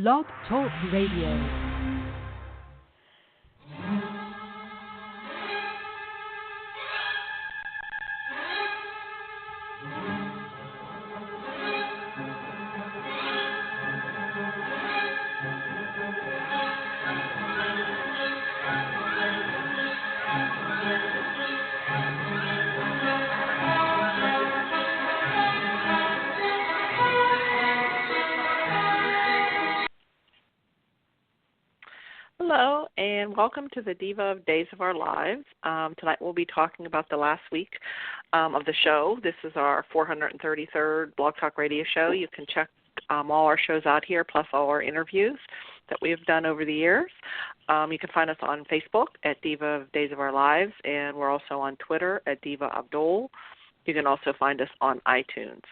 Blog Talk Radio. Hello, and welcome to the Diva of Days of Our Lives. Tonight we'll be talking about the last week of the show. This is our 433rd Blog Talk Radio show. You can check all our shows out here, plus all our interviews that we have done over the years. You can find us on Facebook at Diva of Days of Our Lives, and we're also on Twitter at Diva of DOOL. You can also find us on iTunes.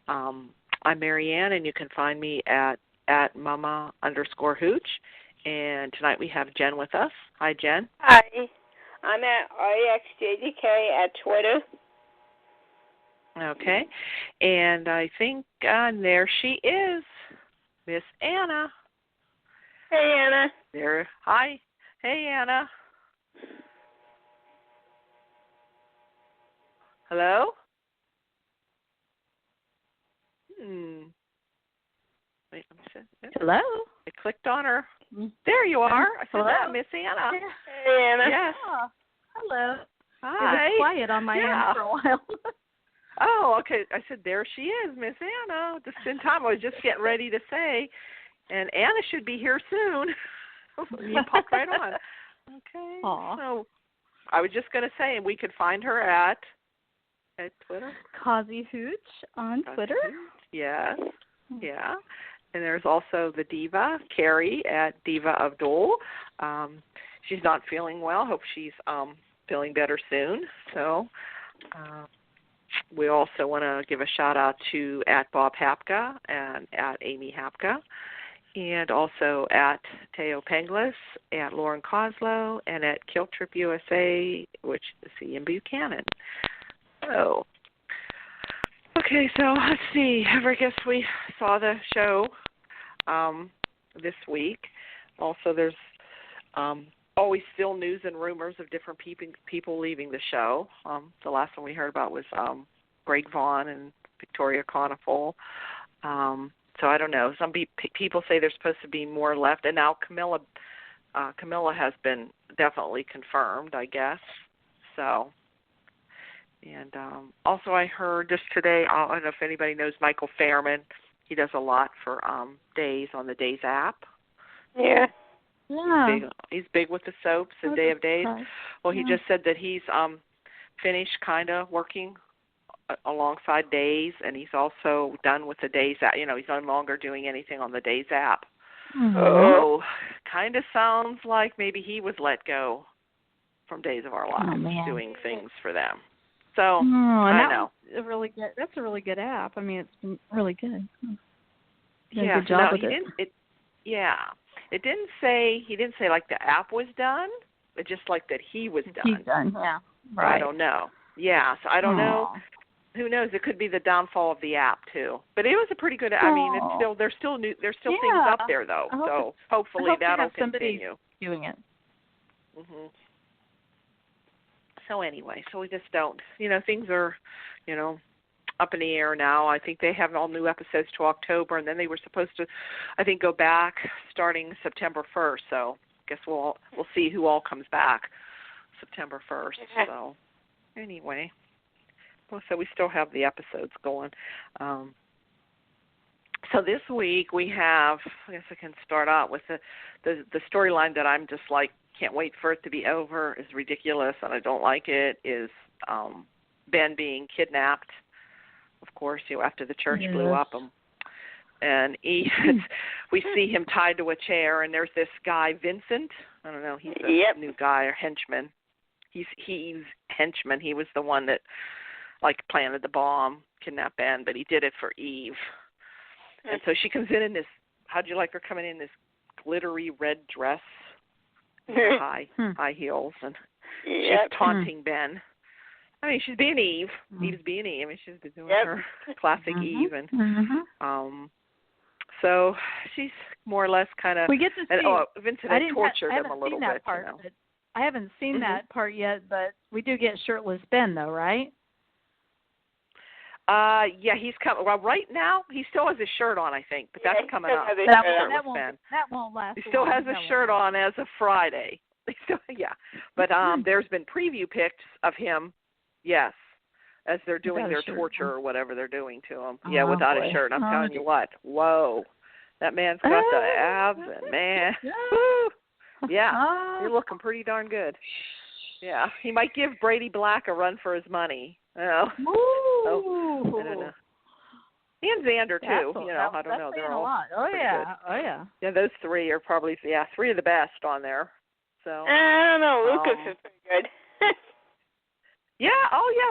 I'm Marianne, and you can find me at mama_hooch. And tonight we have Jen with us. Hi, Jen. Hi. I'm at REXJDK at Twitter. Okay. And I think there she is, Miss Anna. Hey, Anna. There. Hi. Hey, Anna. Hello? Wait, let me see. Hello. I clicked on her. There you are. I said that, Miss Anna. Hey, Anna. Yes. Oh, hello. Hi. It was quiet on my end for a while. Oh, okay. I said, there she is, Miss Anna. Just in time. I was just getting ready to say, and Anna should be here soon. You popped right on. Okay. Aww. So I was just going to say, and we could find her at Twitter. Kazi Hooch on Twitter. Yes. Yeah. And there's also the Diva, Carrie, at Diva of DOOL. She's not feeling well. Hope she's feeling better soon. So we also want to give a shout-out to at Bob Hapka and at Amy Hapka, and also at Teo Penglis, at Lauren Coslow, and at Kill Trip USA, which is Ian Buchanan. So, okay, so let's see. I guess we saw the show this week. Also, there's always still news and rumors of different people leaving the show. The last one we heard about was Greg Vaughn and Victoria Conifol. So I don't know. Some people say there's supposed to be more left, and now Camilla has been definitely confirmed, I guess. So. And also I heard just today, I don't know if anybody knows Michael Fairman. He does a lot for Days on the Days app. Yeah. Yeah. He's big with the soaps and Day of Days. Well, he just said that he's finished kind of working alongside Days, and he's also done with the Days app. You know, he's no longer doing anything on the Days app. Mm-hmm. So kind of sounds like maybe he was let go from Days of Our Lives doing things for them. So I know that's a really good app. I mean, it's been really good. Yeah, good job with he didn't. It didn't say. He didn't say like the app was done. It just like that he was done. He's done. Yeah. Right. Right. I don't know. Yeah. So I don't know. Who knows? It could be the downfall of the app too. But it was a pretty good. I mean, it's still there's still things up there though. So hopefully that'll continue. Doing it. Mhm. So anyway, so we just don't, things are, up in the air now. I think they have all new episodes to October, and then they were supposed to, I think, go back starting September 1st. So I guess we'll see who all comes back September 1st. Okay. So anyway, so we still have the episodes going. So this week we have, I guess I can start out with the storyline that I'm just like, can't wait for it to be over, is ridiculous, and I don't like it, is Ben being kidnapped, of course, after the church blew up. And we see him tied to a chair, and there's this guy, Vincent. I don't know, he's a new guy or henchman. He's henchman. He was the one that, planted the bomb, kidnapped Ben, but he did it for Eve. And so she comes in this, how'd you like her coming in this glittery red dress? High heels, and she's taunting Ben. I mean, she's being Eve. Eve's being Eve. I mean, she's been doing her classic Eve, and So she's more or less kind of. We get to see. Vincent had tortured him a little bit. Part, you know. but I haven't seen that part yet, but we do get shirtless Ben, though, right? Yeah, he's coming. Well, right now he still has his shirt on, I think, but that's coming up. That won't last. He still has his shirt on as of Friday. But there's been preview pics of him. Yes, as they're doing their torture or whatever they're doing to him. Yeah, without his shirt. And I'm telling you what. Whoa, that man's got the abs, and man, woo, yeah, you're looking pretty darn good. Yeah, he might give Brady Black a run for his money. Oh, so, I don't know. And Xander too. I don't know. They're all a lot. Oh yeah, good. oh yeah. Yeah, those three are probably three of the best on there. So I don't know. Lucas is pretty good.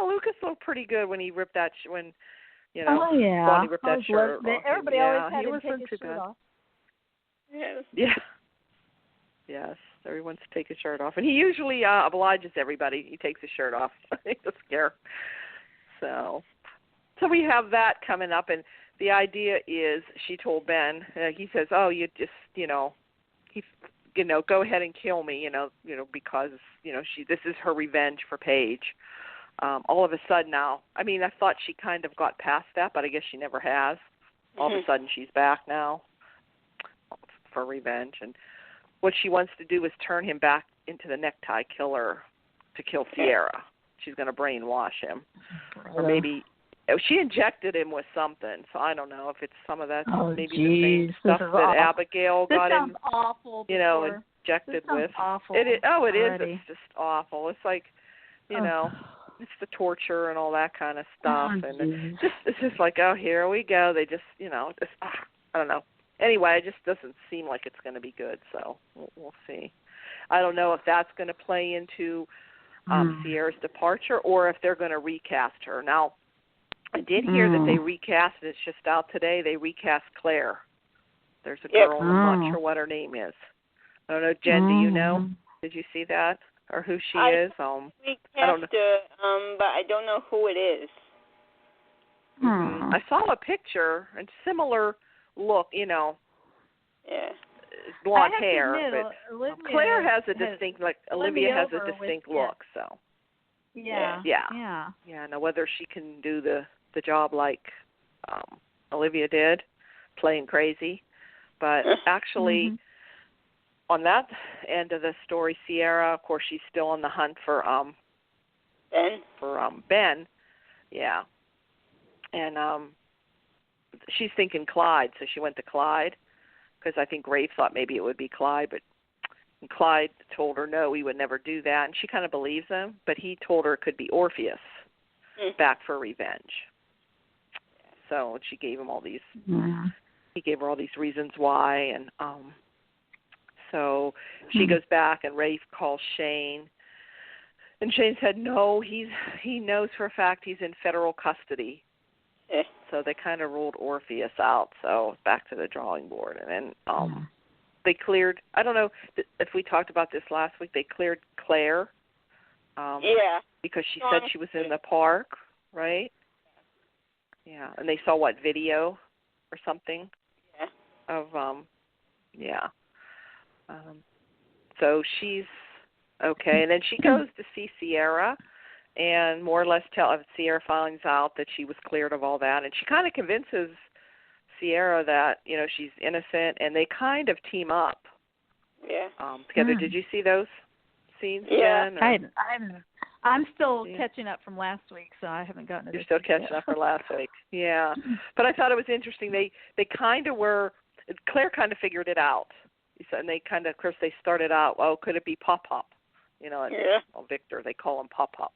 Lucas looked pretty good when he ripped that. When he ripped that shirt off. Everybody always had him take his shirt off. Yeah. Yes, everyone's to take his shirt off, and he usually obliges everybody. He takes his shirt off. To scare. So we have that coming up, and the idea is she told Ben. He says, "Oh, you just go ahead and kill me, because this is her revenge for Paige." All of a sudden now, I mean, I thought she kind of got past that, but I guess she never has. All of a sudden she's back now for revenge, and what she wants to do is turn him back into the necktie killer to kill Ciera. She's going to brainwash him. Or maybe she injected him with something, so I don't know if it's some of that, maybe the same stuff that Abigail got him, awful injected with. Awful. It is. It's just awful. It's like, it's the torture and all that kind of stuff, and it's just like, oh, here we go. They just, I don't know. Anyway, it just doesn't seem like it's going to be good, so we'll see. I don't know if that's going to play into Ciera's departure or if they're going to recast her. Now, I did hear that they recast, it's just out today, they recast Claire. There's a girl, I'm not sure what her name is. I don't know, Jen, do you know? Did you see that? Or who she is? I don't know. But I don't know who it is. I saw a picture and similar look, blonde hair. But Claire has a distinct, Olivia has a distinct look, so. Yeah. Now whether she can do the job like Olivia did, playing crazy, but actually on that end of the story, Ciera, of course, she's still on the hunt for Ben. Yeah, and she's thinking Clyde, so she went to Clyde because I think Rafe thought maybe it would be Clyde, but Clyde told her no, he would never do that, and she kind of believes him, but he told her it could be Orpheus back for revenge. So she gave him all these. He gave her all these reasons why, and so she goes back, and Rafe calls Shane, and Shane said no, he knows for a fact he's in federal custody. So they kind of ruled Orpheus out. So back to the drawing board, and then they cleared. I don't know if we talked about this last week. They cleared Claire. Because she said she was in the park, right? Yeah, and they saw video or something of so she's okay, and then she goes to see Ciera, and more or less Ciera finds out that she was cleared of all that, and she kind of convinces Ciera that she's innocent, and they kind of team up together. Did you see those scenes? Jen, I haven't. I'm still catching up from last week, so I haven't gotten to. You're still catching up from last week. Yeah, but I thought it was interesting. They kind of were. Claire kind of figured it out, and they kind of, of course, they started out. Oh, could it be Pop-Pop? Victor, they call him Pop-Pop.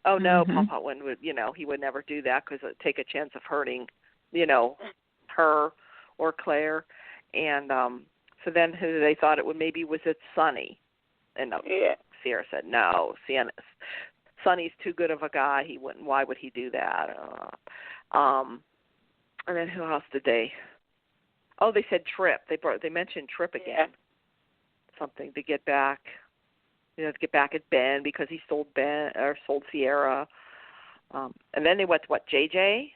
Oh no, Pop-Pop would he would never do that because it'd take a chance of hurting, her or Claire, and so then who they thought it would maybe was it Sonny, and Ciera said no, Sonny's too good of a guy. He wouldn't. Why would he do that? And then who else did they? Oh, they said Trip. They mentioned Trip again. Something to get back, to get back at Ben because he sold Ciera. And then they went to JJ?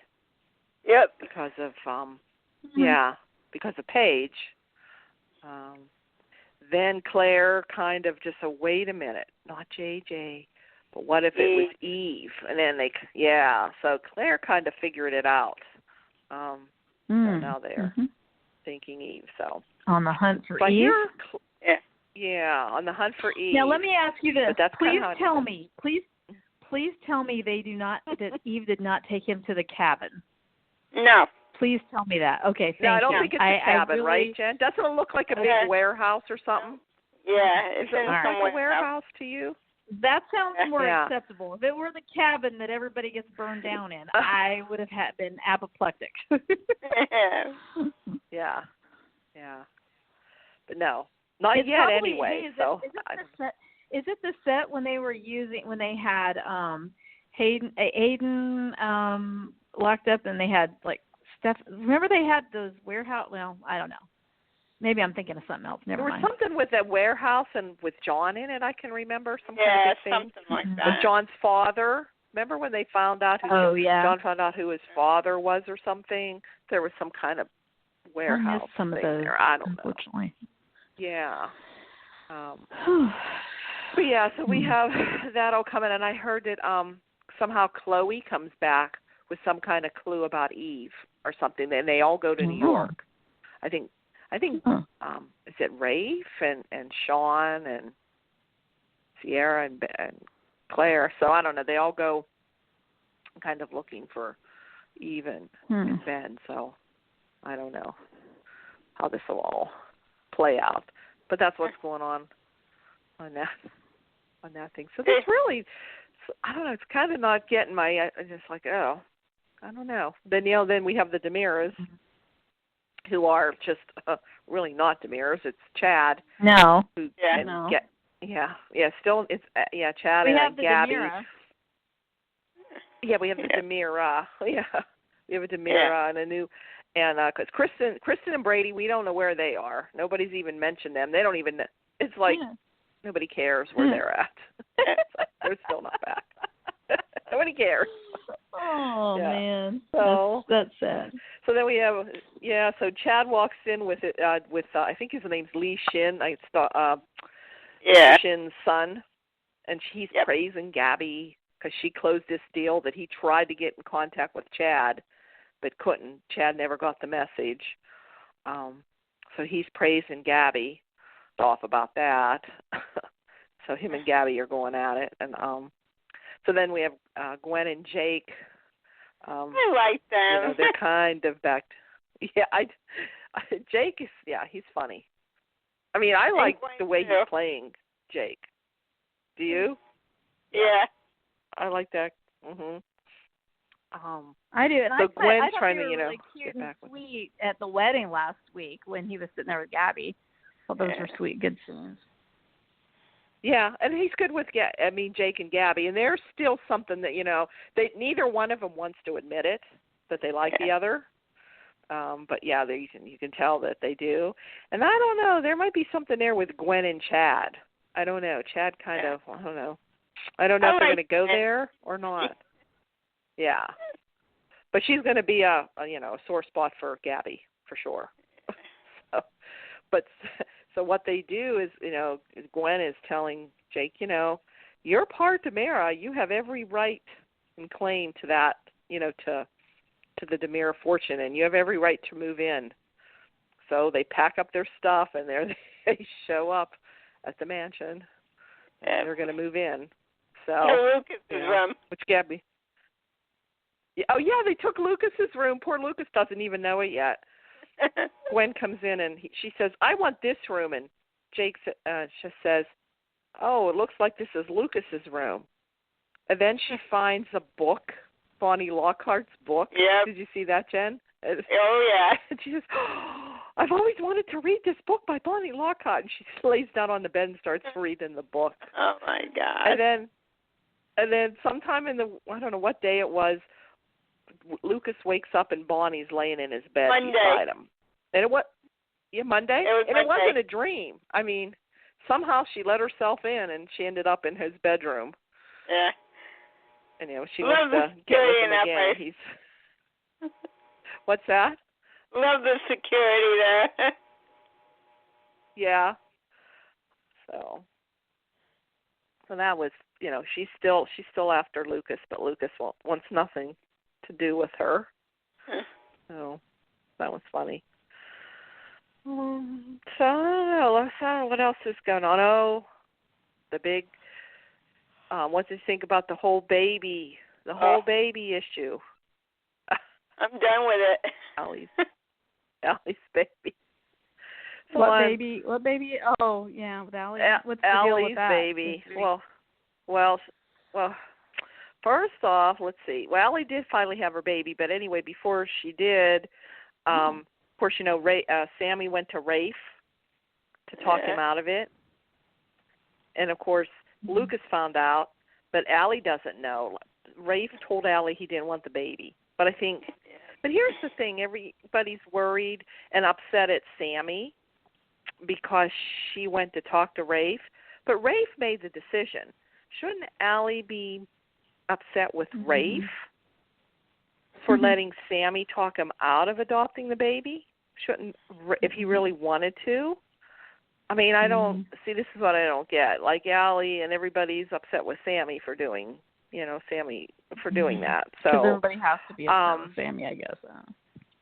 Yep. Because of because of Paige. Then Claire kind of just wait a minute, not JJ, but what if it was Eve? And then so Claire kind of figured it out. So now they're thinking Eve. So on the hunt for Eve. On the hunt for Eve. Now let me ask you this. Please tell me that Eve did not take him to the cabin. No. Please tell me that. Okay, thank you. I don't think it's a cabin, right, Jen? Doesn't it look like a big warehouse or something? Yeah, it's in some warehouse to you? That sounds more acceptable. If it were the cabin that everybody gets burned down in, I would have been apoplectic. Yeah. But no, not yet anyway. Hey, is it the set when they had Hayden locked up and they had like stuff? Remember they had those warehouse? Well, I don't know. Maybe I'm thinking of something else. Never mind. There was something with that warehouse and with John in it. I can remember some kind of big thing. Something like that. With John's father. Remember when they found out? John found out who his father was or something. There was some kind of warehouse some thing of those, there. I don't unfortunately. know. Yeah. But so we have that all coming, and I heard that somehow Chloe comes back with some kind of clue about Eve or something, and they all go to New York. I think is it Rafe and Sean and Ciera and Claire? So I don't know. They all go kind of looking for Eve and Ben. So I don't know how this will all play out, but that's what's going on that thing. So that's really, I don't know. It's kind of not getting my. I'm just like, I don't know. Then then we have the DiMeras. Who are just really not DiMeras. It's Chad. No. Still, it's Chad and Gabi. DiMera. Yeah, we have the DiMera. Yeah, we have a DiMera and a new, and because Kristen and Brady, we don't know where they are. Nobody's even mentioned them. They don't even. It's like nobody cares where they're at. They're still not back. Nobody cares. Oh man, so that's sad. So then we have So Chad walks in with I think his name's Lee Shin. Shin's son, and he's praising Gabi because she closed this deal that he tried to get in contact with Chad, but couldn't. Chad never got the message. So he's praising Gabi off about that. So him and Gabi are going at it, and so then we have Gwen and Jake. I like them. They're kind of back. Jake is, he's funny. I mean, I like the way he's playing Jake. Do you? Yeah. I like that. I do, and so I Gwen's thought trying they to, were really cute and sweet at the wedding last week when he was sitting there with Gabi. Well, those were sweet, good scenes. Yeah, and he's good with Jake and Gabi, and there's still something that neither one of them wants to admit it that they like the other, but you can tell that they do. And I don't know, there might be something there with Gwen and Chad. I don't know. Chad kind of, I don't know. I don't know if they're going to go there or not. Yeah, but she's going to be a sore spot for Gabi for sure. So what they do is, Gwen is telling Jake, you're part DiMera. You have every right and claim to that, to the DiMera fortune, and you have every right to move in. So they pack up their stuff, and they show up at the mansion, and they're going to move in. So Lucas's room. Which Gabi? They took Lucas's room. Poor Lucas doesn't even know it yet. Gwen comes in and she says, I want this room. And Jake just says, oh, it looks like this is Lucas's room. And then she finds a book, Bonnie Lockhart's book. Yep. Did you see that, Jen? Oh, yeah. And she says, I've always wanted to read this book by Bonnie Lockhart. And she lays down on the bed and starts reading the book. Oh, my God. And then sometime in I don't know what day it was, Lucas wakes up and Bonnie's laying in his bed beside him. And Monday? It wasn't a dream. I mean, somehow she let herself in and she ended up in his bedroom. Yeah. And she wants to get with him again. What's that? Love the security there. Yeah. So that was, she's still after Lucas, but Lucas wants nothing to do with her. So that was funny. So I don't know what else is going on. Oh, the big. What do you think about the whole baby issue? I'm done with it. Allie's baby. So What baby? Oh, yeah, with Allie. What's the deal with that? Allie's baby. Well. First off, let's see. Well, Allie did finally have her baby, but anyway, before she did, of course, Sami went to Rafe to talk him out of it, and of course, Lucas found out, but Allie doesn't know. Rafe told Allie he didn't want the baby, but here's the thing: everybody's worried and upset at Sami because she went to talk to Rafe, but Rafe made the decision. Shouldn't Allie be upset with Rafe for letting Sami talk him out of adopting the baby? Shouldn't, if he really wanted to? I mean, I don't see. This is what I don't get. Like Allie and everybody's upset with Sami for doing, doing that. So everybody has to be upset with Sami, I guess.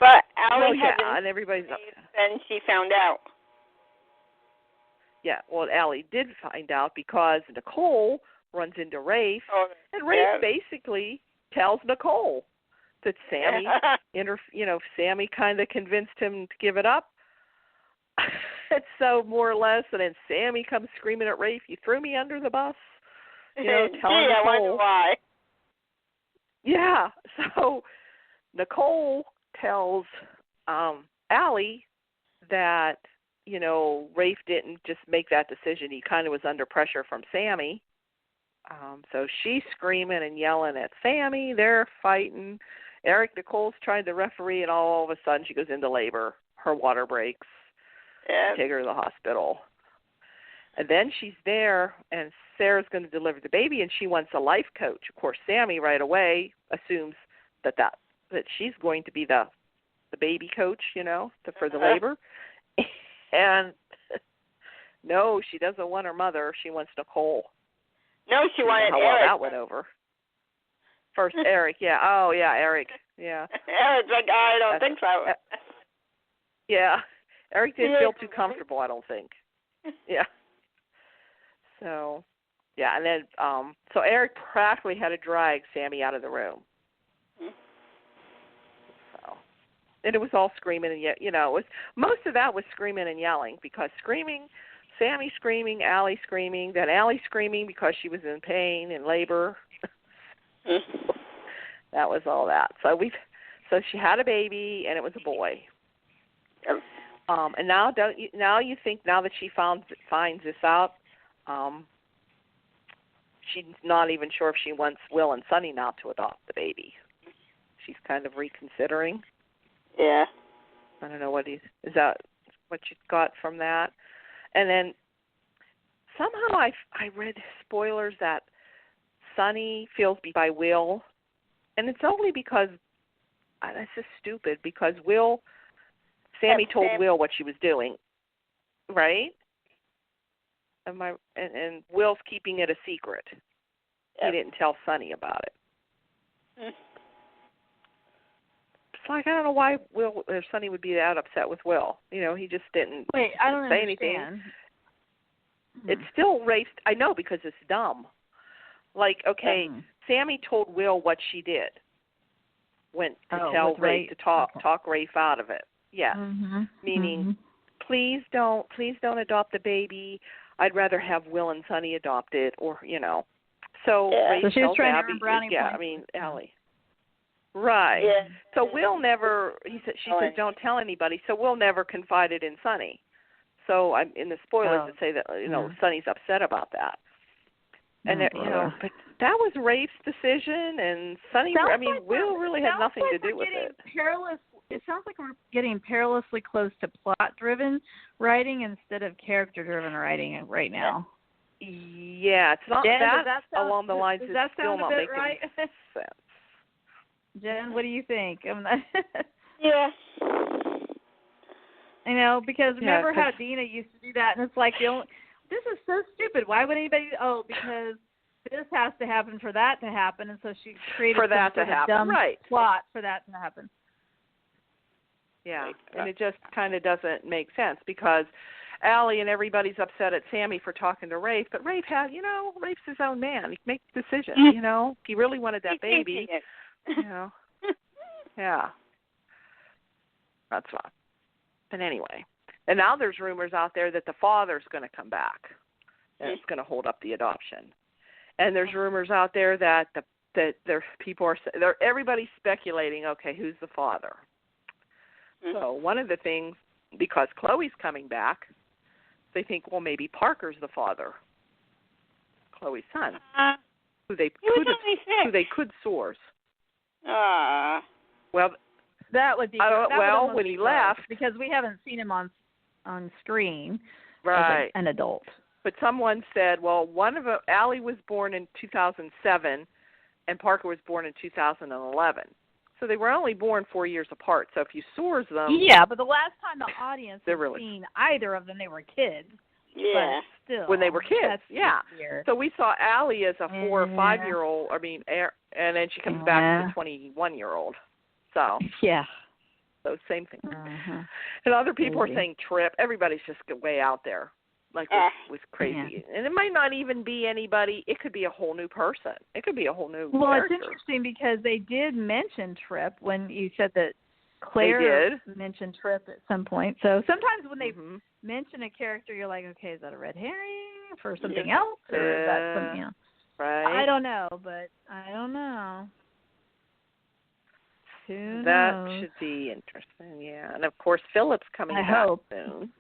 But Allie and everybody's upset. And she found out. Yeah, well, Allie did find out because Nicole runs into Rafe, and Rafe basically tells Nicole that Sami, Sami kind of convinced him to give it up. And so more or less, and then Sami comes screaming at Rafe, "You threw me under the bus," telling Nicole. I wonder why. Yeah, so Nicole tells Allie that Rafe didn't just make that decision. He kind of was under pressure from Sami. So she's screaming and yelling at Sami. They're fighting. Nicole's trying to referee, and all of a sudden she goes into labor. Her water breaks. Yeah. Take her to the hospital. And then she's there, and Sarah's going to deliver the baby, and she wants a life coach. Of course, Sami right away assumes that she's going to be the baby coach, for the labor. And no, she doesn't want her mother. She wants Nicole. No, she wanted Eric. How well that went over. First, Eric. Yeah. Oh, yeah, Eric. Yeah. Eric's like, I don't think so. Yeah. Eric didn't feel too comfortable, I don't think. Yeah. So, yeah, and then, so Eric practically had to drag Sami out of the room. So, and it was all screaming and most of that was screaming and yelling because Sami screaming, Allie screaming, then Allie screaming because she was in pain and labor. That was all that. So she had a baby and it was a boy. And now you think now that she finds this out, she's not even sure if she wants Will and Sonny now to adopt the baby. She's kind of reconsidering. Yeah. I don't know is that what you got from that? And then somehow I read spoilers that Sonny feels beat by Will, and it's only because that's just stupid because Sami told Will what she was doing, right? And Will's keeping it a secret. Yep. He didn't tell Sonny about it. It's like I don't know why Will or Sonny would be that upset with Will. He just didn't say understand. Anything. It's still Rafe. I know because it's dumb. Like, okay, Sami told Will what she did. Went to tell Rafe to talk Rafe out of it. Yeah, meaning please don't adopt the baby. I'd rather have Will and Sonny adopt it, or So Rafe so she was trying Gabi, to earn brownie points. I mean Allie. Right. Yeah. So Will never. She says don't tell anybody. So Will never confided in Sonny. So I'm in the spoilers that say that Sonny's upset about that. And but that was Rafe's decision, and Sonny. Will really had nothing to do with it. It sounds like we're getting perilously close to plot-driven writing instead of character-driven writing right now. Yeah, it's not Jen, that along the lines. Does that sound still not making right? sense. Jen, what do you think? Yeah. You know, because remember how 'cause Dina used to do that, and it's like, this is so stupid. Why would anybody? Oh, because this has to happen for that to happen, and so she created for that some to sort of happen, dumb right? plot for that to happen. Yeah, and it just kind of doesn't make sense because Allie and everybody's upset at Sami for talking to Rafe, but Rafe Rafe's his own man. He makes decisions, you know. If he really wanted that baby, you know. Yeah. That's fine. But anyway, and now there's rumors out there that the father's going to come back and it's going to hold up the adoption. And there's rumors out there that everybody's speculating, okay, who's the father? So one of the things, because Chloe's coming back, they think, well, maybe Parker's the father, Chloe's son, who they could source. Well, that would be when he left, because we haven't seen him on screen, right? As an adult. But someone said, well, Allie was born in 2007, and Parker was born in 2011. So they were only born 4 years apart. So if you source them... Yeah, but the last time the audience had seen either of them, they were kids. Yeah. But still. When they were kids, yeah. Weird. So we saw Allie as a 4 or 5-year-old, and then she comes back as a 21-year-old. So... Yeah. So same thing. And other people are saying Trip. Everybody's just way out there. Like with crazy. Yeah. And it might not even be anybody. It could be a whole new person. It could be a whole new character. It's interesting because they did mention Trip when you said that Claire mentioned Trip at some point. So sometimes when they mention a character, you're like, okay, is that a red herring for something else? Or is that something else? Right. I don't know, but I don't know. Who that knows? Should be interesting, yeah. And, of course, Philip's coming back soon.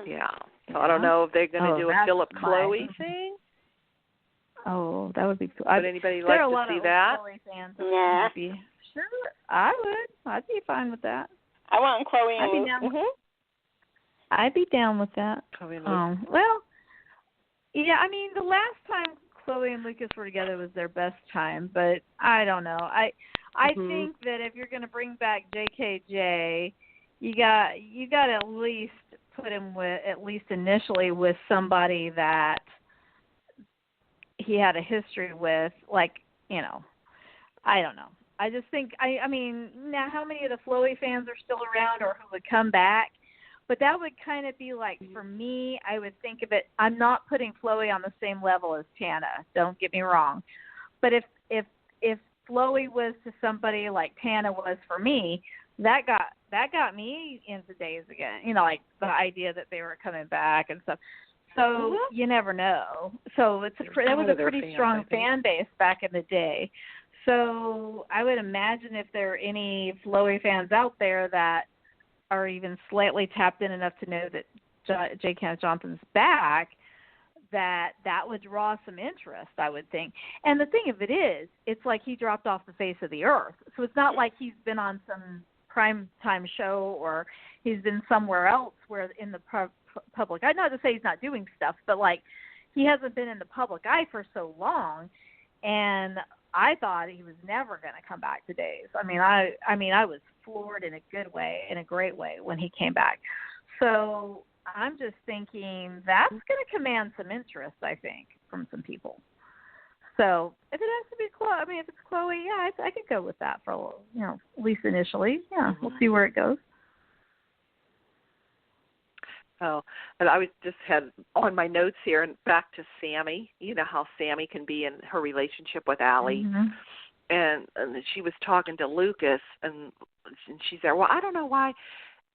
Yeah. So I don't know if they're going to do a Philip Chloe thing. Oh, that would be cool. Would anybody like to see that? Chloe fans. Yeah. Sure, I would. I'd be fine with that. I want Chloe and Luke. I'd be down with that. Chloe and Luke. Well, yeah, I mean, the last time Chloe and Lucas were together was their best time, but I don't know. I think that if you're going to bring back JKJ, you got to at least put him with, at least initially, with somebody that he had a history with, like, you know, I don't know. I just think, I mean, now how many of the Chloe fans are still around or who would come back? But that would kind of be like, for me, I would think of it, I'm not putting Chloe on the same level as Tana, don't get me wrong. But if Chloe was to somebody like Tana was for me, that got me into days again. You know, like the idea that they were coming back and stuff. So you never know. So that was a pretty strong fan base back in the day. So I would imagine if there are any Chloe fans out there that are even slightly tapped in enough to know that J. Kenneth Johnson's back, that would draw some interest, I would think. And the thing of it is, it's like he dropped off the face of the earth. So it's not like he's been on some prime time show or he's been somewhere else where in the public eye. Not to say he's not doing stuff, but like he hasn't been in the public eye for so long. And I thought he was never going to come back to Days. I mean, I was floored in a good way, in a great way, when he came back. So I'm just thinking that's going to command some interest, I think, from some people. So if it has to be Chloe, I mean, if it's Chloe, yeah, I could go with that for a little, you know, at least initially. Yeah, we'll see where it goes. Oh, and I was just had on my notes here and back to Sami. You know how Sami can be in her relationship with Allie. And she was talking to Lucas, and she said, well, I don't know why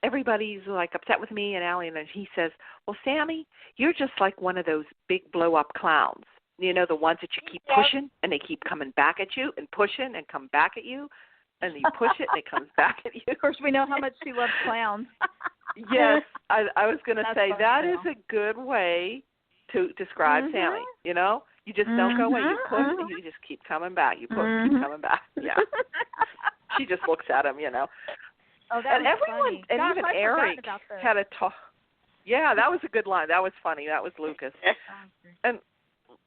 everybody's like upset with me and Allie. And then he says, well, Sami, you're just like one of those big blow-up clowns. You know, the ones that you keep pushing, and they keep coming back at you and pushing and come back at you. And you push it, and it comes back at you. Of course, we know how much she loves clowns. Yes, I was going to say that is a good way to describe Sami. You know, you just don't go away. You push, and you just keep coming back. You push, keep coming back. Yeah. She just looks at him, you know. Oh, that and was everyone, funny. and Gosh, even I Eric had a talk. Yeah, that was a good line. That was funny. That was Lucas. And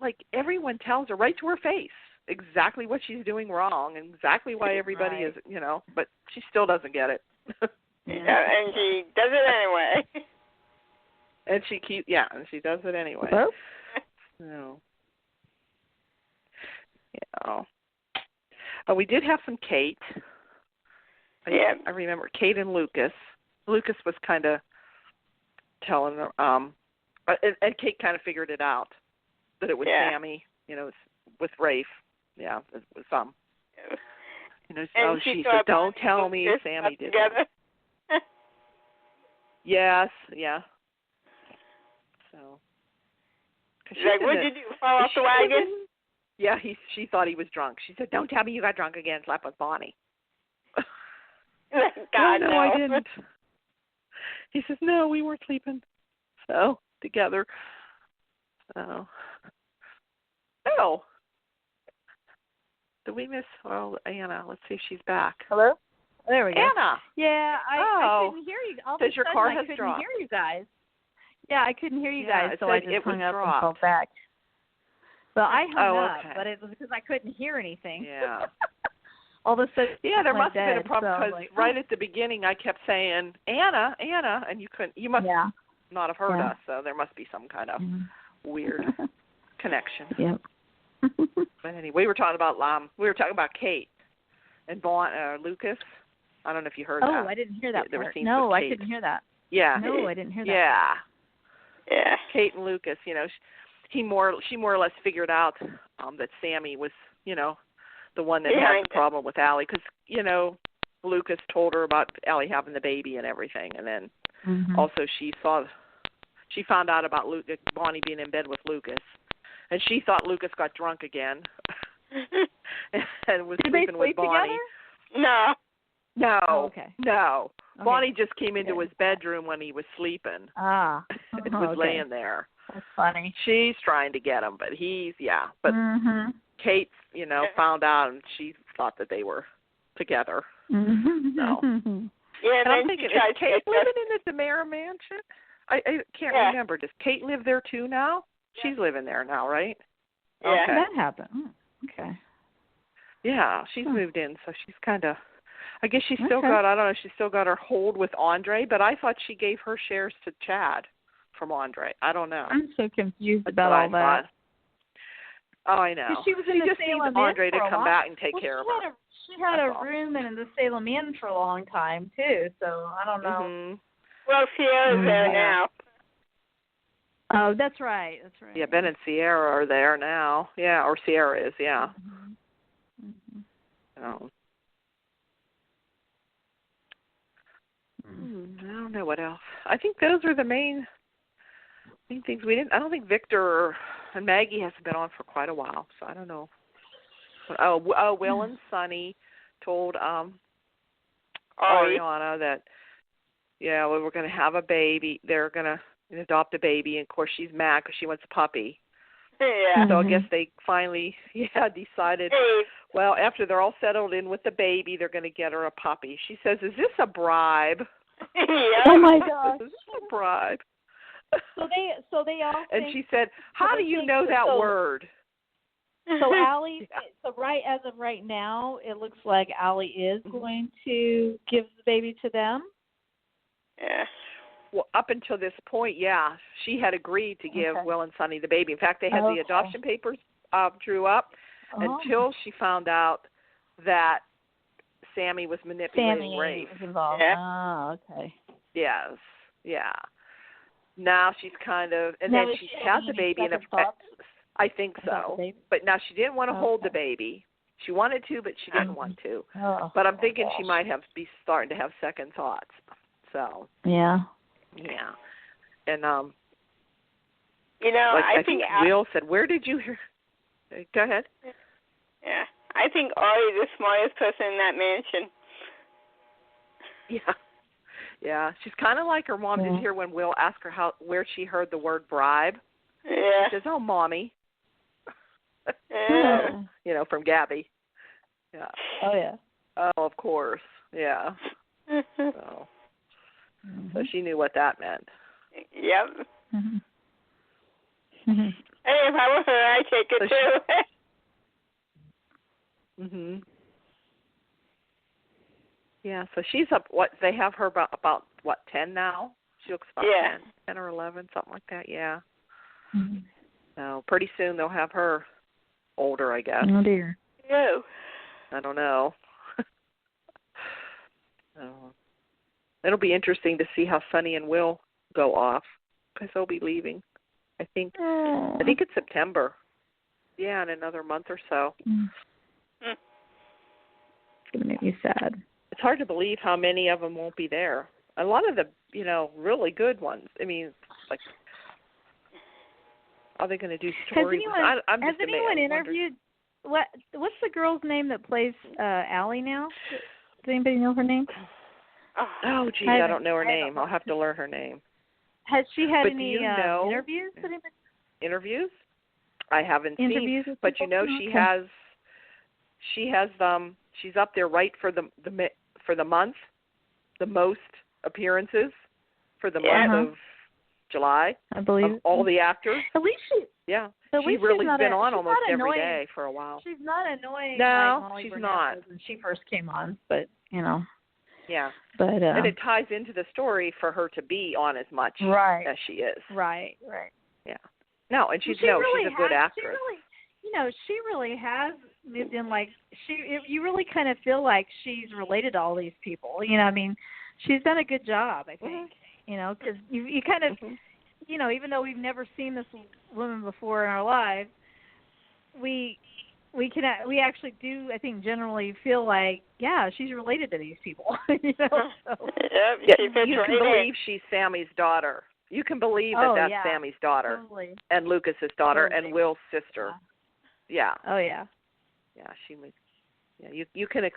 like everyone tells her right to her face exactly what she's doing wrong and exactly why everybody is, you know, but she still doesn't get it. And she does it anyway. And she does it anyway. Hello? So, we did have some Kate. I remember Kate and Lucas. Lucas was kind of telling her, and Kate kind of figured it out, that it was Sami, with Rafe. Yeah, it was she said, don't tell me Sami did it. Yes, yeah. So. She's like, what did you do, fall off the wagon? Yeah, she thought he was drunk. She said, don't tell me you got drunk again, slept with Bonnie. God, no, I didn't. He says, no, we weren't sleeping. So, together. So. Oh. Did we miss, Anna? Let's see if she's back. Hello? There we go. Anna! Yeah, I couldn't hear you. All of a your sudden, car I has couldn't dropped. hear you guys. Yeah, I couldn't hear you guys, so I just hung up and called back. Well, I hung up, but it was because I couldn't hear anything. Yeah. All of a sudden, there must have been a problem because like, right at the beginning I kept saying Anna, and you must not have heard us, so there must be some kind of weird connection. Yep. But anyway, we were talking about Kate and Lucas. I don't know if you heard that. Oh, I didn't hear that part. No, I couldn't hear that. Yeah. No, I didn't hear that. Yeah. Yeah. Kate and Lucas, she more or less figured out that Sami was, the one that had the problem with Allie because, Lucas told her about Allie having the baby and everything, and then also she found out about Bonnie being in bed with Lucas, and she thought Lucas got drunk again and was sleeping with Bonnie. Together? No. Oh, okay. No. Okay. Bonnie just came into his bedroom when he was sleeping. It was laying there. That's funny. She's trying to get him, but but Kate, found out and she thought that they were together. So. Yeah, and I'm thinking, is Kate living in the DiMera mansion? I can't remember. Does Kate live there too now? Yeah. She's living there now, right? Yeah. Okay. That happened. Okay. Yeah, she's moved in, so she's kind of, I guess she's still got, I don't know, she's still got her hold with Andre, but I thought she gave her shares to Chad from Andre. I don't know. I'm so confused about all that. Oh, I know. She was in the Salem Inn Andre to come back and take care of her. She had a room in the Salem Inn for a long time, too, so I don't know. Well, Ciera's there now. Oh, that's right. Yeah, Ben and Ciera are there now. Yeah, or Ciera is, yeah. So. I don't know what else. I think those are the main things we didn't. I don't think Victor and Maggie hasn't been on for quite a while, so I don't know. Will and Sonny told Ariana that we were going to have a baby. They're going to adopt a baby, and of course she's mad because she wants a puppy. Yeah. So I guess they finally decided. Well, after they're all settled in with the baby, they're going to get her a puppy. She says, "Is this a bribe?" Oh my gosh. Is this a bribe? So they all. And she said, "How do you know that word?" So Allie, as of right now, it looks like Allie is going to give the baby to them. Yeah. Well, up until this point, she had agreed to give Will and Sonny the baby. In fact, they had the adoption papers drew up until she found out that Sami was manipulating Rafe. Was involved. Yeah. Oh, okay. Yes. Yeah. Now she's kind of, and then she had the baby, and I think so. But now she didn't want to hold the baby. She wanted to, but she didn't want to. But I'm thinking she might be starting to have second thoughts. So. Yeah. Yeah. And I think Will said, "Where did you hear?" Go ahead. Yeah, I think Allie's the smartest person in that mansion. Yeah. Yeah, she's kind of like her mom. Did you hear when Will asked her where she heard the word bribe? Yeah. She says, "Oh, Mommy." Yeah. From Gabi. Yeah. Oh yeah. Oh, of course. Yeah. So she knew what that meant. Yep. Hey, if I were her, I'd take it too. Yeah, so she's up, they have her about 10 now? She looks about 10 or 11, something like that, yeah. Mm-hmm. So pretty soon they'll have her older, I guess. Oh, dear. No. I don't know. It'll be interesting to see how Sonny and Will go off, because they'll be leaving. I think it's September. Yeah, in another month or so. Mm. It's going to make me sad. It's hard to believe how many of them won't be there. A lot of the, really good ones. I mean, like, are they going to do stories? Has anyone interviewed? What's the girl's name that plays Allie now? Does anybody know her name? Oh, geez, I don't know her name. I'll have to learn her name. Has she had any interviews? Interviews? I haven't seen, but she has. She's up there right for the month, the most appearances for the month of July. I believe of all the actors. At least she's really been on almost every day for a while. She's not annoying. No, like Molly she's Burnett not. was when she first came on, but Yeah. But and it ties into the story for her to be on as much as she is. Right. Yeah. No, and she's a good actress. She really has moved in. Like you really kind of feel like she's related to all these people. I mean, she's done a good job, I think. Because you kind of, even though we've never seen this woman before in our lives, we actually do, I think, generally feel like, she's related to these people. So. You can believe she's Sammy's daughter. You can believe that's Sammy's daughter, and Lucas's daughter, and Will's sister. Yeah. Oh yeah. Yeah, she was. Yeah, you can.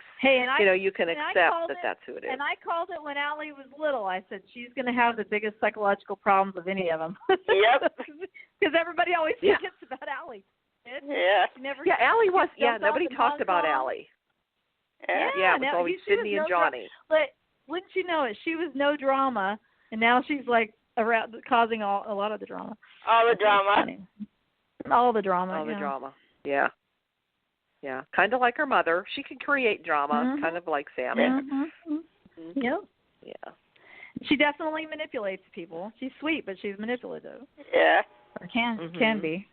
You can accept that's who it is. And I called it when Allie was little. I said she's going to have the biggest psychological problems of any of them. Yep. Because everybody always forgets about Allie. Allie was. Yeah, nobody talked about Allie. Yeah, it was always Sydney and Johnny. But wouldn't you know it? She was no drama, and now she's like around causing a lot of the drama. All the drama. All the drama. All the drama. Yeah. Yeah, kind of like her mother. She can create drama, kind of like Sami. Yep. Yeah. She definitely manipulates people. She's sweet, but she's manipulative. Yeah. Or can be.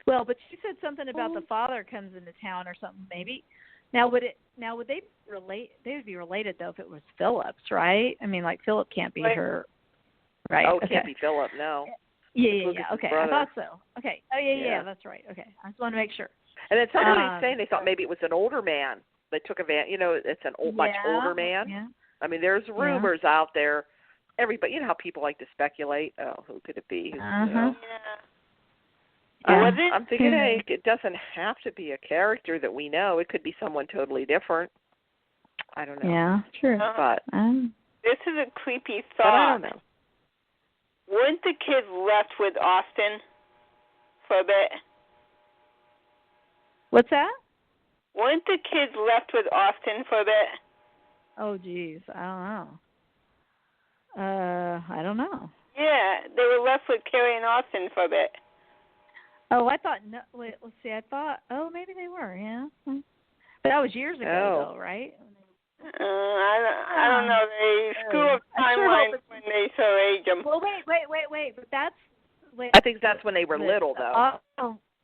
Well, but she said something about the father comes into town or something. Maybe. Now would they relate? They would be related though if it was Philip's, right? I mean, like Philip can't be her. Right. Oh, it can't be Philip, no. Yeah. Okay, brother. I thought so. Okay. Oh, yeah, that's right. Okay, I just want to make sure. And then somebody was saying they thought maybe it was an older man. They took it's an much older man. Yeah. I mean, there's rumors out there. Everybody, you know how people like to speculate. Oh, who could it be? I'm thinking, hey, it doesn't have to be a character that we know. It could be someone totally different. I don't know. Yeah, true. But this is a creepy thought. But I don't know. Weren't the kids left with Austin for a bit? What's that? Weren't the kids left with Austin for a bit? Oh, geez. I don't know. Yeah, they were left with Carrie and Austin for a bit. Oh, I thought, no, wait, let's see. Maybe they were, yeah. But that was years ago, though, right? I don't know. They screw up timelines when they so age them. Well, wait. But I think that's when they were little, though.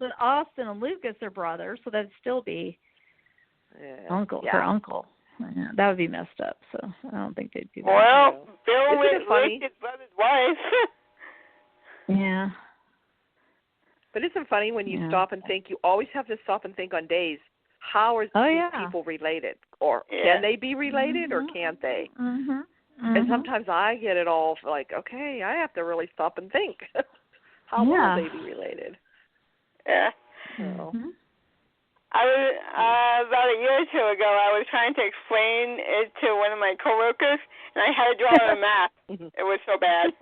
But Austin and Lucas are brothers, so that'd still be her uncle. Yeah, that would be messed up. So I don't think they'd do that. Well, Bill was his brother's wife. Yeah. But isn't it funny when you stop and think? You always have to stop and think on days. How are these people related? Or can they be related or can't they? And sometimes I get it all like, okay, I have to really stop and think. How will they be related? Yeah. So. I was, about a year or two ago, I was trying to explain it to one of my coworkers, and I had to draw a map. It was so bad.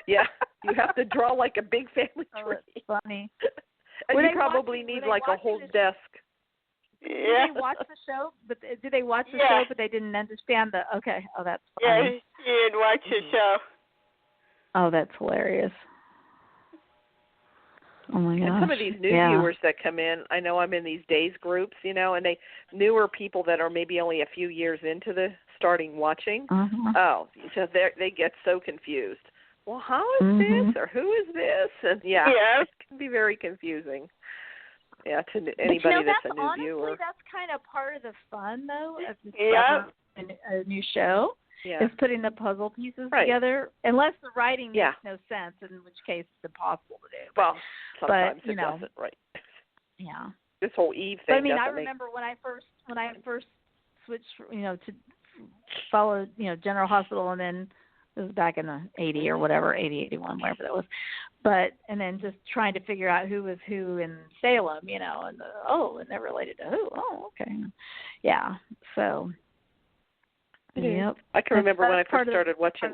Yeah, you have to draw like a big family tree. That's funny. And you probably need like a whole desk. Yeah. Did they watch the show? But did they watch the show? But they didn't understand the. Okay. Oh, that's funny. Yeah, he had watched the show. Oh, that's hilarious. Oh my gosh. And some of these new viewers that come in, I know I'm in these days groups, and they newer people that are maybe only a few years into the starting watching. Oh, so they get so confused. Well, how is this, or who is this? And it can be very confusing. Yeah, to anybody that's a new viewer. Honestly, that's kind of part of the fun, though, of a new show. Is putting the puzzle pieces together, unless the writing makes no sense, in which case it's impossible to do. Well, sometimes it doesn't, right? Yeah. This whole Eve thing. But I mean, I remember when I first switched, to follow, General Hospital, and then it was back in the 80 or whatever, 80, 81, whatever that was. And then just trying to figure out who was who in Salem, and they're related to who? Oh, okay. Yeah. So. Yep. I can remember when I first started watching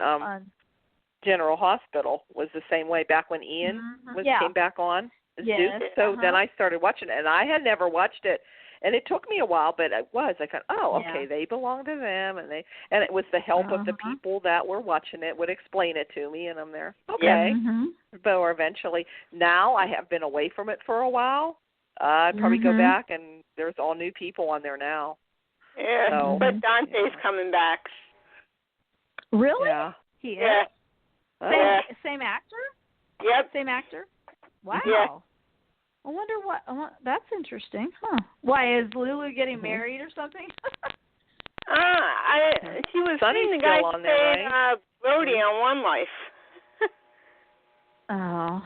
General Hospital was the same way back when Ian came back on as Duke. So then I started watching it, and I had never watched it, and it took me a while, but I thought, okay, they belong to them, and it was the help of the people that were watching it would explain it to me, and I'm there, okay. But eventually, now I have been away from it for a while. I'd probably go back, and there's all new people on there now. Yeah, so, but Dante's coming back. Really? Yeah. He is? Yeah. Same actor? Yep. Same actor? Wow. Yeah. I wonder what, that's interesting. Huh. Why, is Lulu getting married or something? She was Sonny's seeing the guy still on there, right? Brody on One Life. Oh.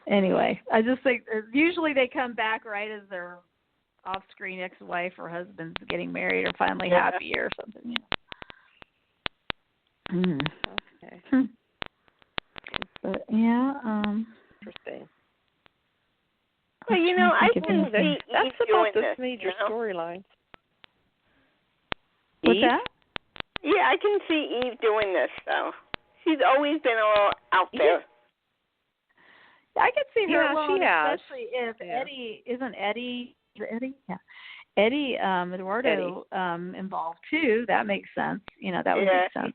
Anyway, I just think usually they come back right as their off-screen ex-wife or husband's getting married or finally happy or something. Okay. But interesting. Well, I can see that's Eve about doing the this, major storylines. What's that? Yeah, I can see Eve doing this, though. She's always been a little out there. I could see her she has. especially if Eddie Eduardo involved too. That makes sense. That would make sense.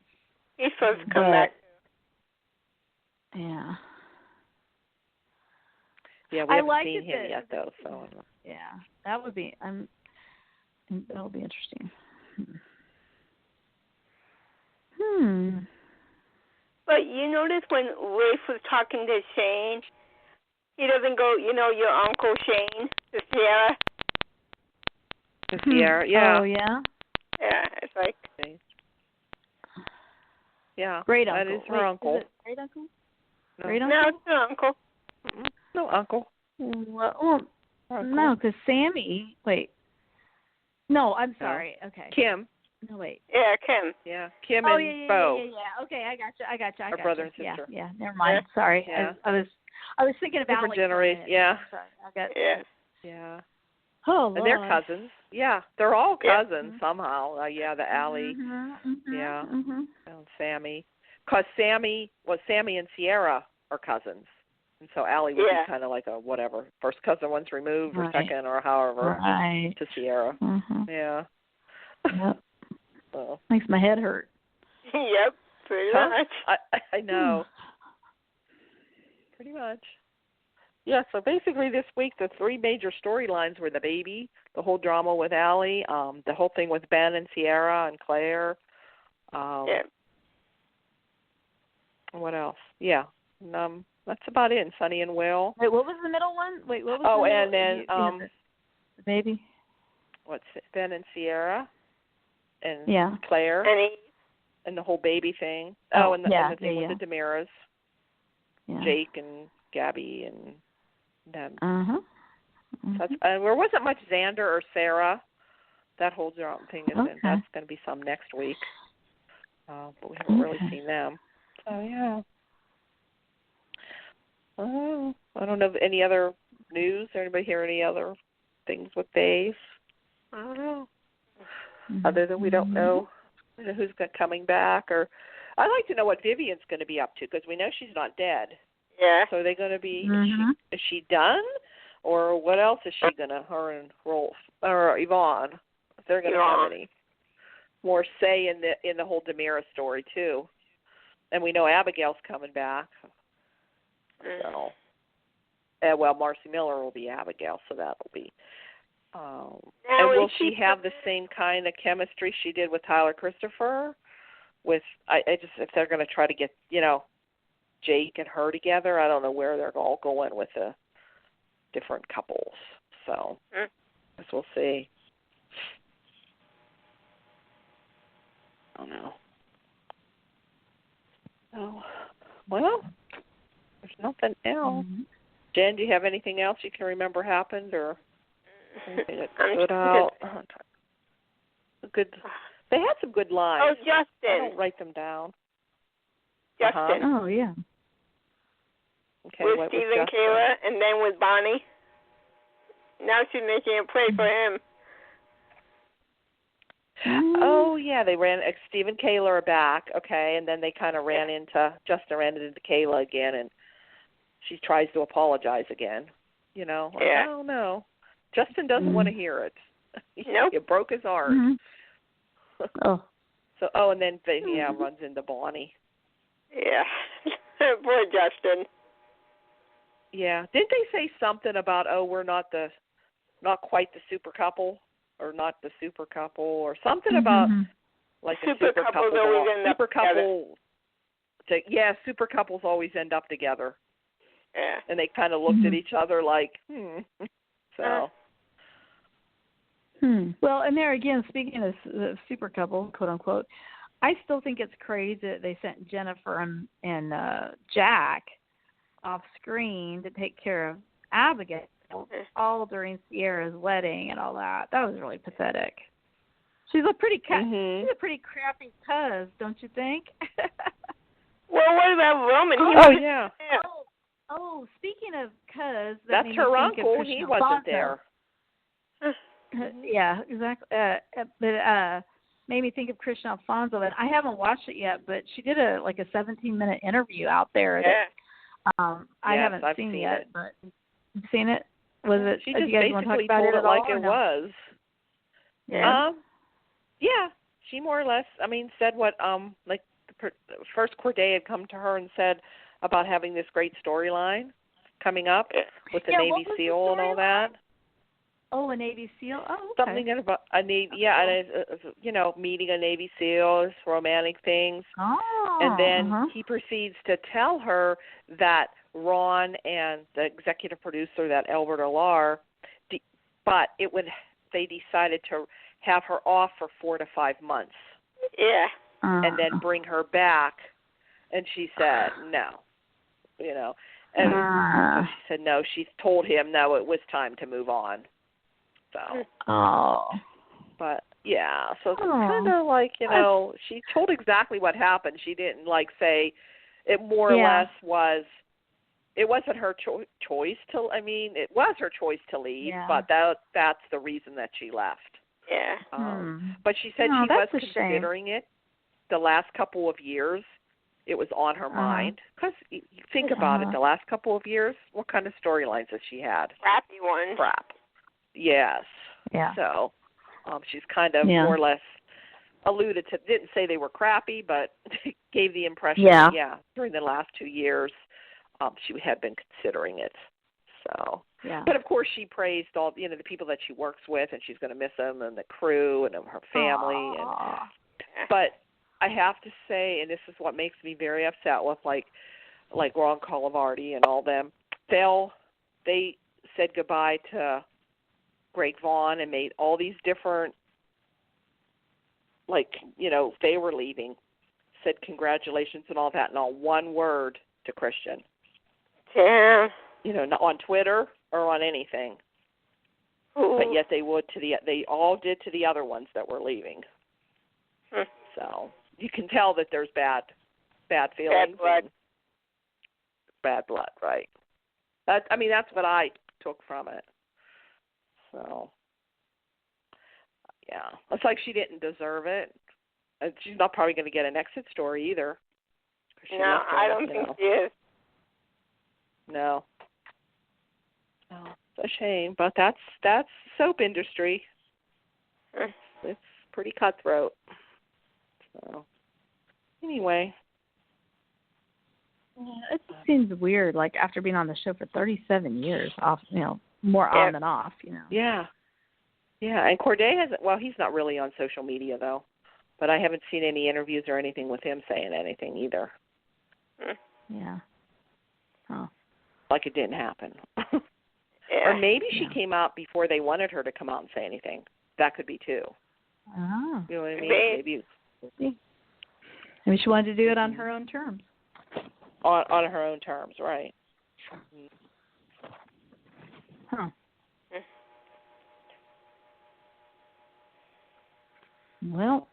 He's supposed to come back. Yeah. Yeah, we haven't seen him yet, though. So. Yeah, that would be. That'll be interesting. But you notice when Rafe was talking to Shane, he doesn't go, your Uncle Shane, to Ciera. To Ciera, yeah. Oh, yeah? Yeah, it's like... Yeah, great uncle. That is her uncle. Is it great uncle? No. Great uncle? No, it's her uncle. No, uncle. Well, no, because Sami... Wait. No, I'm sorry. No. Okay. Kim. No, wait. Yeah, Kim. Yeah, Kim and Bo. Yeah. Okay, I got you. Our brother and sister. Yeah, never mind. Yeah. Sorry. Yeah. I was thinking about different generation. Yeah. Sorry. I got Yeah. Oh, Lord. And they're cousins. Yeah, they're all cousins somehow. The Allie. And Sami. Because Sami and Ciera are cousins. And so Allie would be kind of like a whatever. First cousin once removed or second or however to Ciera. Yeah. Yep. So. Makes my head hurt. Yep, pretty much. I know. Pretty much. Yeah, so basically this week the three major storylines were the baby, the whole drama with Allie, the whole thing with Ben and Ciera and Claire. What else? Yeah. That's about it. And Sonny and Will. Wait, what was the middle one? Wait, what was the middle? And then the baby. What's it? Ben and Ciera and Claire and the whole baby thing. And the thing with the DiMeras. Yeah. Jake and Gabi and them. So there wasn't much Xander or Sarah. That whole thing is in. That's going to be some next week. But we haven't really seen them. So yeah. I don't know of any other news. Anybody hear any other things with Dave? I don't know. Other than we don't know who's coming back, or I'd like to know what Vivian's going to be up to because we know she's not dead. Yeah. So are they going to be? Is she done, or what else is she going to? Her and Rolf or Yvonne, if they're going to have any more say in the whole DiMera story too. And we know Abigail's coming back. So Marcy Miller will be Abigail, so that'll be. Now, and will she have the same kind of chemistry she did with Tyler Christopher? With I just if they're going to try to get Jake and her together, I don't know where they're all going with the different couples. So I guess we'll see. I don't know. Oh, well, there's nothing else. Mm-hmm. Jen, do you have anything else you can remember happened or anything that stood out? Good. They had some good lines. Oh, Justin. I don't write them down. Justin. Oh, yeah. Okay, with what Steve was and Justin? Kayla, and then with Bonnie. Now she's making a play for him. Oh, yeah, they ran, Steve and Kayla are back, okay, and then they kind of Justin ran into Kayla again, and she tries to apologize again, like, I don't know. Justin doesn't want to hear it. Nope. It broke his heart. Mm-hmm. Oh. And then, runs into Bonnie. Yeah. Poor Justin. Yeah. Didn't they say something about, we're not quite the super couple, or not the super couple, or something about, like a super couple. Super couple. Super couples always end up together. Yeah. And they kind of looked at each other like, So. Well, and there again, speaking of super couple, quote unquote, I still think it's crazy that they sent Jennifer and Jack off screen to take care of Abigail all during Ciera's wedding and all that. That was really pathetic. She's a pretty she's a pretty crappy cuz, don't you think? Well, what about Roman? Yeah. Oh, speaking of cuz, that's her uncle. He wasn't there. Yeah, exactly. But made me think of Christian Alfonso, and I haven't watched it yet, but she did a 17-minute interview out there. That, I haven't seen it yet, but you've seen it? Was it? She just you guys want to talk basically about told it it at like all, it was. Yeah. Yeah. She more or less, said what first Corday had come to her and said about having this great storyline coming up with the Navy SEAL and all that. Oh, a Navy SEAL? Oh, okay. Something about a Navy, meeting a Navy SEAL, romantic things. Oh. And then he proceeds to tell her that Ron and the executive producer, that Albert Alar, but they decided to have her off for 4 to 5 months. Yeah. And then bring her back. And she said no. And so she said no. She told him no, it was time to move on. So. But yeah, so it's kind of like she told exactly what happened. She didn't say it more or less was. It wasn't her choice to. It was her choice to leave, but that's the reason that she left. Yeah. But she said she was considering it. The last couple of years, it was on her mind. Because think about it, the last couple of years, what kind of storylines has she had? Crappy ones. Crap. Yes. Yeah. So she's kind of more or less alluded to, didn't say they were crappy, but gave the impression that, during the last 2 years, she had been considering it. So, but of course she praised all, the people that she works with, and she's going to miss them, and the crew, and her family. But I have to say, and this is what makes me very upset with like Ron Colavardi and all them, they said goodbye to Greg Vaughn and made all these different, they were leaving, said congratulations and all that, and not one word to Christian. Yeah. Not on Twitter or on anything. Ooh. But yet they all did to the other ones that were leaving. So you can tell that there's bad feelings. Bad blood, right. That's what I took from it. So, yeah. It's like she didn't deserve it. And she's not probably going to get an exit story either. No, I don't think she is. No. Oh, it's a shame, but that's soap industry. It's pretty cutthroat. So, anyway. It just seems weird, like after being on the show for 37 years, off, more on than off, Yeah. Yeah, and Corday hasn't, well, he's not really on social media, though. But I haven't seen any interviews or anything with him saying anything either. Yeah. Oh. Like it didn't happen. Yeah. Or maybe she came out before they wanted her to come out and say anything. That could be, too. Oh. You know what I mean? Maybe. Maybe she wanted to do it on her own terms. On her own terms, right. Huh. Well,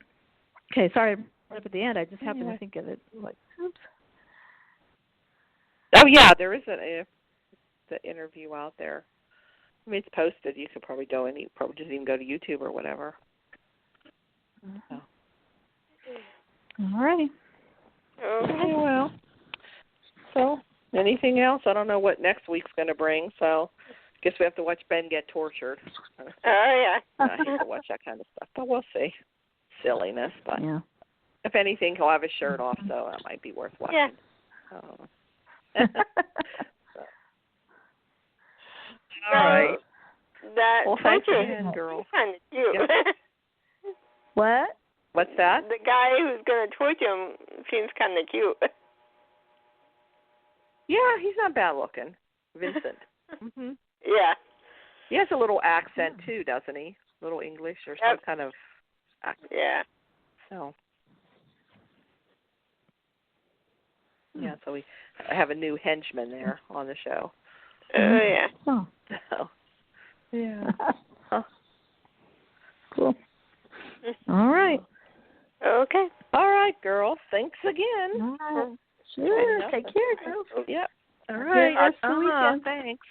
okay, sorry, right up at the end, I just happened to think of it. Like, oops. Oh, yeah, there is the interview out there. I mean, it's posted. You could probably go and probably just even go to YouTube or whatever. So. All righty. Okay, well. So, anything else? I don't know what next week's going to bring, so I guess we have to watch Ben get tortured. Oh, yeah. I hate to watch that kind of stuff, but we'll see. Silliness, but if anything, he'll have his shirt off, so that might be worth watching. Yeah. All right. That well, thanks torture again, girl. kind of cute. Yep. What? What's that? The guy who's going to torture him seems kind of cute. Yeah, he's not bad looking. Vincent. Yeah. He has a little accent, too, doesn't he? A little English or some kind of accent. Yeah. So. Yeah, so we have a new henchman there on the show. Oh, yeah. Oh. So, yeah. Cool. All right. Okay. All right, girl. Thanks again. All right. Sure. Take care, girl. Yep. All right. Rest of the weekend. Thanks.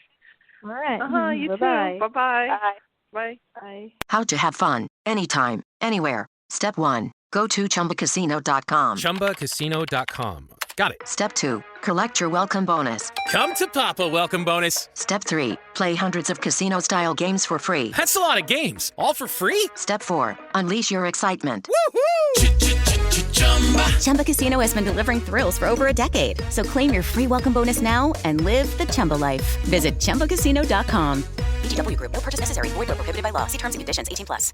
All right. You Bye-bye. too. Bye-bye. Bye. Bye. Bye. How to have fun, anytime, anywhere. Step 1. Go to ChumbaCasino.com. ChumbaCasino.com. Got it. Step 2. Collect your welcome bonus. Come to Papa welcome bonus. Step 3. Play hundreds of casino-style games for free. That's a lot of games. All for free? Step 4. Unleash your excitement. Woohoo! Chumba Casino has been delivering thrills for over a decade. So claim your free welcome bonus now and live the Chumba life. Visit ChumbaCasino.com. VGW Group. No purchase necessary. Void where prohibited by law. See terms and conditions. 18+.